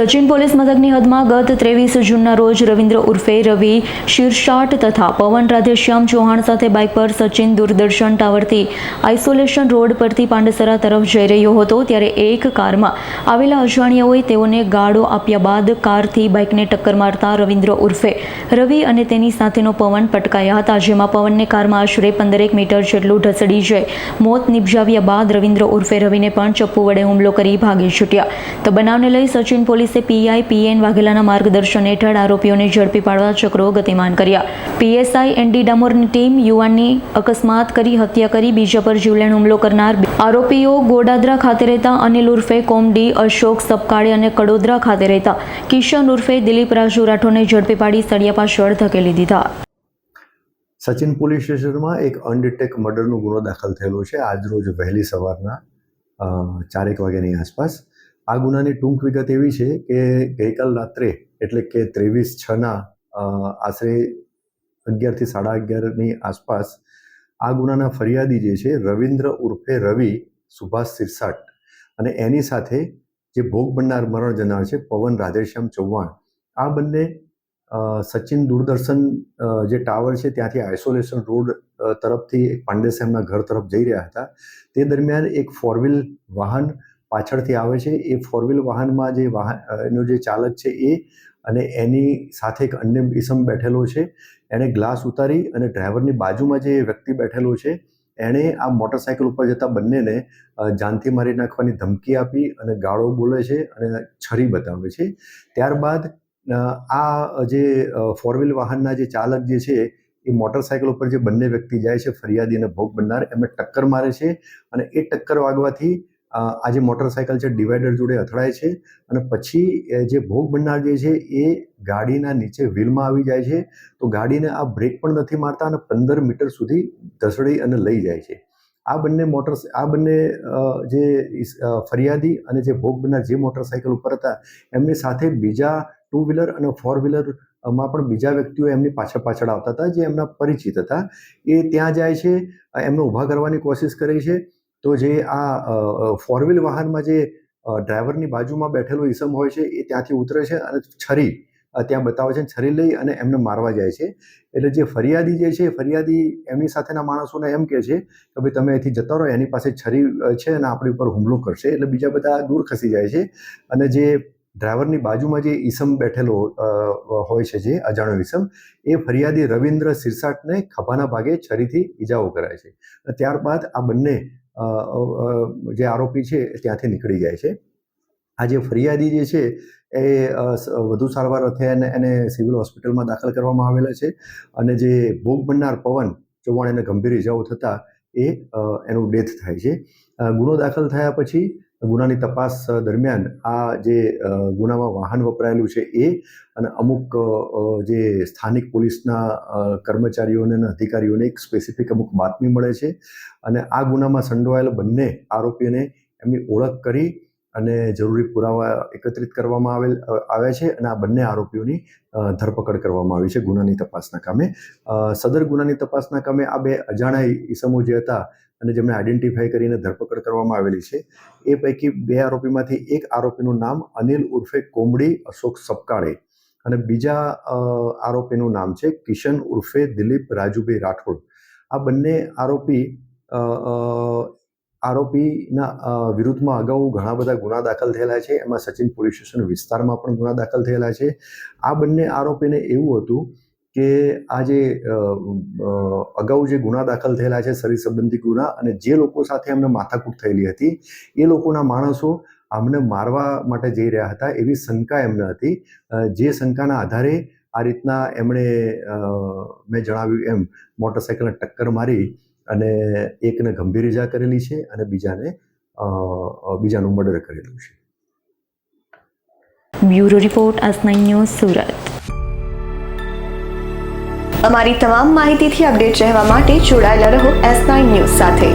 Sachin police મથકની હદમાં ગત 23 જૂનના રોજ રવિન્દ્ર ઉર્ફે રવિ શિરસાટ તથા પવન રાધેશ્યામ ચૌહાણ સાથે બાઇક પર સચિન દૂરદર્શન ટાવરથી આઇસોલેશન રોડ પરથી પાંડેસરા તરફ જઈ રહ્યો હતો ત્યારે એક કારમાં આવેલા અજાણ્યાઓએ તેઓને ગાળો આપ્યા બાદ કારથી બાઇકને ટક્કર મારતા રવિન્દ્ર ઉર્ફે રવિ અને તેની સાથેનો પવન પટકાયા હતા, જેમાં પવનને કારમાં આશરે 15 મીટર જેટલું ઢસડી જઈ મોત નિપજાવ્યા બાદ રવિન્દ્ર ઉર્ફે રવિને પણ ચપ્પુ વડે હુમલો કરી ભાગી છૂટ્યા. તો બનાવને લઈ સચિન પોલીસે પીઆઈ પીએન વાઘેલાના માર્ગદર્શન હેઠળ આરોપીઓને ઝડપી પાડવા ચક્રો ગતિમાન કર્યા. પીએસઆઈ એનડી ડામોરની ટીમ યુવાનની અકસ્માત કરી હત્યા કરી બીજા પર જીવલેણ હુમલો કરનાર આરોપીઓ ગોડાદરા ખાતે રહેતા અનિલ ઉર્ફે કોમડી, અશોક સપકાળે અને કડોદરા ખાતે રહેતા કિશન ઉર્ફે દિલીપ રાજુ રાઠોડને ઝડપી પાડી સળિયા પાછળ ધકેલી દીધા. સચિન પોલીસ સ્ટેશનમાં એક અનડિટેક મર્ડરનો ગુનો દાખલ થયેલો છે આજરોજ વહેલી સવારના 4 વાગ્યાની આસપાસ. આ ગુનાની ટૂંક વિગત એવી છે કે ગઈકાલ રાત્રે એટલે કે 23/6ના આશરે 11 થી 11:30ની આસપાસ આ ગુનાના ફરિયાદી જે છે રવિન્દ્ર ઉર્ફે રવિ સુભાષ શિરસાટ અને એની સાથે જે ભોગ બનનાર મરણ જનાર છે પવન રાધેશ્યામ ચૌહાણ, આ બંને સચિન દૂરદર્શન જે ટાવર છે ત્યાંથી આઇસોલેશન રોડ તરફથી પાંડેસરાના ઘર તરફ જઈ રહ્યા હતા. તે દરમિયાન એક 4 વ્હીલ વાહન પાછળથી આવે છે. એ 4 વ્હીલ વાહનમાં જે એનો જે ચાલક છે એ અને એની સાથે એક અન્ય ઇસમ બેઠેલો છે. એણે ગ્લાસ ઉતારી અને ડ્રાઈવરની બાજુમાં જે વ્યક્તિ બેઠેલો છે એણે આ મોટરસાઇકલ ઉપર જતા બંનેને જાનથી મારી નાખવાની ધમકી આપી અને ગાળો બોલે છે અને છરી બતાવે છે. ત્યારબાદ આ જે 4 વ્હીલ વાહનના જે ચાલક જે છે એ મોટરસાઇકલ ઉપર જે બંને વ્યક્તિ જાય છે ફરિયાદી અને ભોગ બનનાર એમને ટક્કર મારે છે અને એ ટક્કર વાગવાથી આ જે મોટરસાઇકલ છે ડિવાઈડર જોડે અથડાય છે અને પછી જે ભોગ બનનાર જે છે એ ગાડીના નીચે વ્હીલમાં આવી જાય છે. તો ગાડીને આ બ્રેક પણ નથી મારતા અને 15 મીટર સુધી ધસડી અને લઈ જાય છે. આ બંને જે ફરિયાદી અને જે ભોગ બનનાર જે મોટરસાઇકલ ઉપર હતા એમની સાથે બીજા 2 વ્હીલર અને 4 વ્હીલરમાં પણ બીજા વ્યક્તિઓ એમની પાછળ આવતા હતા જે એમના પરિચિત હતા. એ ત્યાં જાય છે, એમને ઊભા કરવાની કોશિશ કરે છે. તો જે આ 4 વ્હીલ વાહનમાં જે ડ્રાઈવરની બાજુમાં બેઠેલો ઈસમ હોય છે એ ત્યાંથી ઉતરે છે અને છરી ત્યાં બતાવે છે, છરી લઈ અને એમને મારવા જાય છે. એટલે જે ફરિયાદી જે છે ફરિયાદી એમની સાથેના માણસોને એમ કહે છે કે ભાઈ તમે અહીંથી જતા રહો, એની પાસે છરી છે અને આપણી ઉપર હુમલો કરશે. એટલે બીજા બધા દૂર ખસી જાય છે અને જે ડ્રાઈવરની બાજુમાં જે ઈસમ બેઠેલો હોય છે જે અજાણ્યો ઈસમ એ ફરિયાદી રવિન્દ્ર શિરસાટને ખભાના ભાગે છરીથી ઈજાઓ કરાય છે. ત્યારબાદ આ બંને જે આરોપી છે ત્યાંથી નીકળી જાય છે. આ જે ફરિયાદી જે છે એ વધુ સારવાર અર્થે એને સિવિલ હોસ્પિટલમાં દાખલ કરવામાં આવેલા છે અને જે ભોગ બનનાર પવન ચૌહાણ એને ગંભીર ઇજાઓ થતાં એનું ડેથ થાય છે. ગુનો દાખલ થયા પછી ગુનાની તપાસ દરમિયાન આ જે ગુનામાં વાહન વપરાયેલું છે એ અને અમુક જે સ્થાનિક પોલીસના કર્મચારીઓને અને અધિકારીઓને એક સ્પેસિફિક અમુક બાતમી મળે છે અને આ ગુનામાં સંડોવાયેલા બંને આરોપીઓને એમની ઓળખ કરી અને જરૂરી પુરાવા એકત્રિત કરવામાં આવ્યા છે અને આ બંને આરોપીઓની ધરપકડ કરવામાં આવી છે ગુનાની તપાસના કામે. સદર ગુનાની તપાસના કામે આ 2 અજાણ્યા ઈસમો જે હતા અને જેમને આઈડેન્ટિફાઈ કરીને ધરપકડ કરવામાં આવેલી છે એ પૈકી 2 આરોપીમાંથી એક આરોપીનું નામ અનિલ ઉર્ફે કોમડી, અશોક સપકાળે અને બીજા આરોપીનું નામ છે કિશન ઉર્ફે દિલીપ રાજુભાઈ રાઠોડ. આ બંને આરોપીના વિરુદ્ધમાં અગાઉ ઘણા બધા ગુના દાખલ થયેલા છે. એમાં સચિન પોલીસ સ્ટેશન વિસ્તારમાં પણ ગુના દાખલ થયેલા છે. આ બંને આરોપીને એવું હતું કે આ જે અગાઉ જે ગુના દાખલ થયેલા છે શરીર સંબંધી ગુના અને જે લોકો સાથે એમને માથાકૂટ થયેલી હતી એ લોકોના માણસો આમને મારવા માટે જઈ રહ્યા હતા એવી શંકા એમને હતી. જે શંકાના આધારે આ રીતના એમણે મેં જણાવ્યું એમ મોટરસાઇકલને ટક્કર મારી અને એકને ગંભીર ઇજા કરેલી છે અને બીજાનું મર્ડર કરેલું છે. Bureau report S9 news Surat. અમારી તમામ માહિતીથી અપડેટ રહેવા માટે જોડાયેલા રહો S9 ન્યૂઝ સાથે.